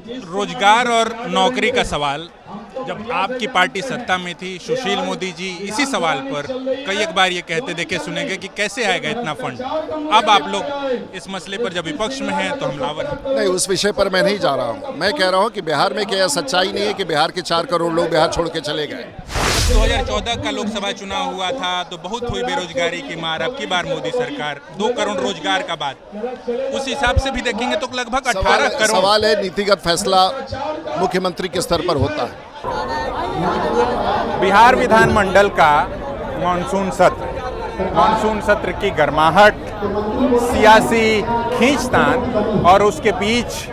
रोजगार और नौकरी का सवाल, जब आपकी पार्टी सत्ता में थी, सुशील मोदी जी इसी सवाल पर कई एक बार ये कहते देखे सुनेंगे कि कैसे आएगा इतना फंड। अब आप लोग इस मसले पर जब विपक्ष में हैं तो हमलावर हैं। नहीं, उस विषय पर मैं नहीं जा रहा हूँ। मैं कह रहा हूँ कि बिहार में क्या सच्चाई नहीं है कि बिहार के 4 करोड़ लोग बिहार छोड़ के चले गए। 2014 का लोकसभा चुनाव हुआ था तो बहुत हुई बेरोजगारी की मार। अब की बार मोदी सरकार 2 करोड़ रोजगार का बात, उस हिसाब से भी देखेंगे तो लगभग 18 करोड़। सवाल है, नीतिगत फैसला मुख्यमंत्री के स्तर पर होता है। बिहार विधानमंडल का मानसून सत्र की गर्माहट, सियासी खींचतान और उसके बीच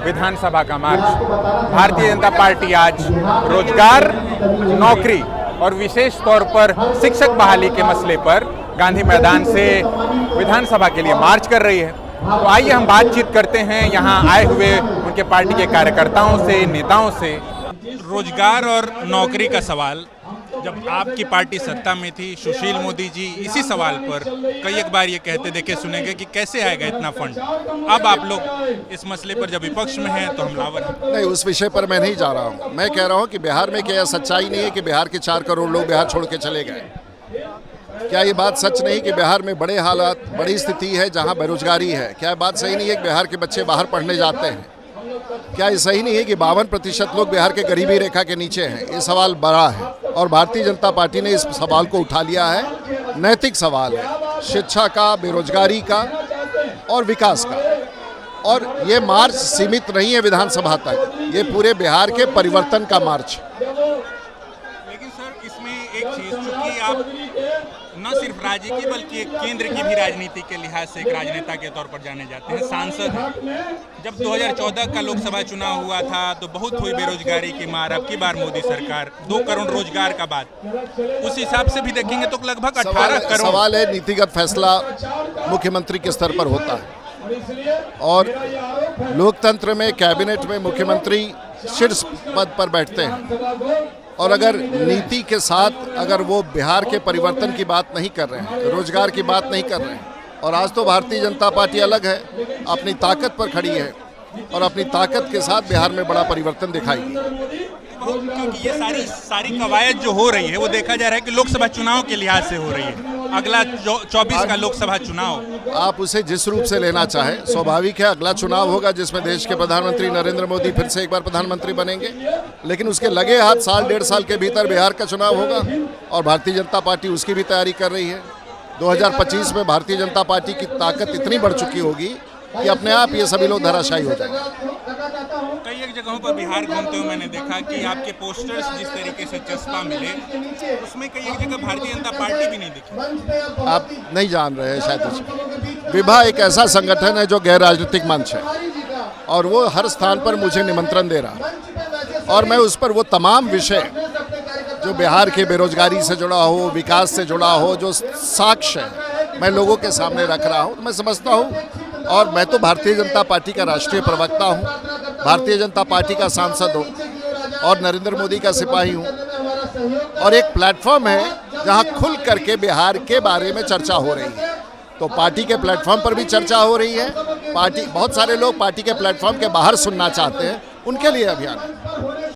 विधानसभा का मार्च। भारतीय जनता पार्टी आज रोजगार, नौकरी और विशेष तौर पर शिक्षक बहाली के मसले पर गांधी मैदान से विधानसभा के लिए मार्च कर रही है। तो आइए हम बातचीत करते हैं यहाँ आए हुए उनके पार्टी के कार्यकर्ताओं से, नेताओं से। रोजगार और नौकरी का सवाल, जब आपकी पार्टी सत्ता में थी, सुशील मोदी जी इसी सवाल पर कई एक बार ये कहते देखे सुनेंगे कि कैसे आएगा इतना फंड। अब आप लोग इस मसले पर जब विपक्ष में हैं तो हमलावर हैं। नहीं, उस विषय पर मैं नहीं जा रहा हूँ। मैं कह रहा हूँ कि बिहार में क्या सच्चाई नहीं है कि बिहार के 4 करोड़ लोग बिहार छोड़ के चले गए। क्या ये बात सच नहीं कि बिहार में बड़े हालात, बड़ी स्थिति है जहाँ बेरोजगारी है? क्या बात सही नहीं है कि बिहार के बच्चे बाहर पढ़ने जाते हैं? क्या ये सही नहीं है कि 52% लोग बिहार के गरीबी रेखा के नीचे हैं? ये सवाल बड़ा है और भारतीय जनता पार्टी ने इस सवाल को उठा लिया है। नैतिक सवाल है, शिक्षा का, बेरोजगारी का और विकास का। और ये मार्च सीमित नहीं है विधानसभा तक, ये पूरे बिहार के परिवर्तन का मार्च। लेकिन सर, इसमें एक चीज, चूंकि आप न सिर्फ राज्य की बल्कि केंद्र की भी राजनीति के लिहाज से एक राजनेता के तौर पर जाने जाते हैं, सांसद हैं। जब 2014 का लोकसभा चुनाव हुआ था तो बहुत हुई बेरोजगारी की मार। अब की बार मोदी सरकार 2 करोड़ रोजगार का बात, उस हिसाब से भी देखेंगे तो लगभग 18 करोड़। सवाल है, नीतिगत फैसला मुख्यमंत्री के स्तर पर होता है और लोकतंत्र में कैबिनेट में मुख्यमंत्री शीर्ष पद पर बैठते हैं। और अगर नीति के साथ अगर वो बिहार के परिवर्तन की बात नहीं कर रहे हैं, रोजगार की बात नहीं कर रहे हैं, और आज तो भारतीय जनता पार्टी अलग है, अपनी ताकत पर खड़ी है और अपनी ताकत के साथ बिहार में बड़ा परिवर्तन दिखाएगी। क्योंकि ये सारी कवायद जो हो रही है वो देखा जा रहा है कि लोकसभा चुनाव के लिहाज से हो रही है। अगला 24 का लोकसभा चुनाव, आप उसे जिस रूप से लेना चाहें, स्वाभाविक है अगला चुनाव होगा जिसमें देश के प्रधानमंत्री नरेंद्र मोदी फिर से एक बार प्रधानमंत्री बनेंगे। लेकिन उसके लगे हाथ साल 1.5 साल के भीतर बिहार का चुनाव होगा और भारतीय जनता पार्टी उसकी भी तैयारी कर रही है। 2025 में भारतीय जनता पार्टी की ताकत इतनी बढ़ चुकी होगी कि अपने आप ये सभी लोग धराशायी हो जाएंगे। कई एक जगहों पर बिहार घूमते हुए मैंने देखा कि आपके पोस्टर्स जिस तरीके से चस्पा मिले, उसमें कई एक जगह भारतीय जनता पार्टी भी नहीं दिखी। आप नहीं जान रहे हैं शायद। विभा एक ऐसा संगठन है जो गैर राजनीतिक मंच है और वो हर स्थान पर मुझे निमंत्रण दे रहा है और मैं उस पर वो तमाम विषय जो बिहार के बेरोजगारी से जुड़ा हो, विकास से जुड़ा हो, जो साक्ष्य है, मैं लोगों के सामने रख रहा हूँ। मैं समझता हूँ, और मैं तो भारतीय जनता पार्टी का राष्ट्रीय प्रवक्ता हूँ, भारतीय जनता पार्टी का सांसद हूँ और नरेंद्र मोदी का सिपाही हूँ, और एक प्लेटफॉर्म है जहाँ खुल करके बिहार के बारे में चर्चा हो रही है। तो पार्टी के प्लेटफॉर्म पर भी चर्चा हो रही है। पार्टी, बहुत सारे लोग पार्टी के प्लेटफॉर्म के बाहर सुनना चाहते हैं, उनके लिए अभियान है।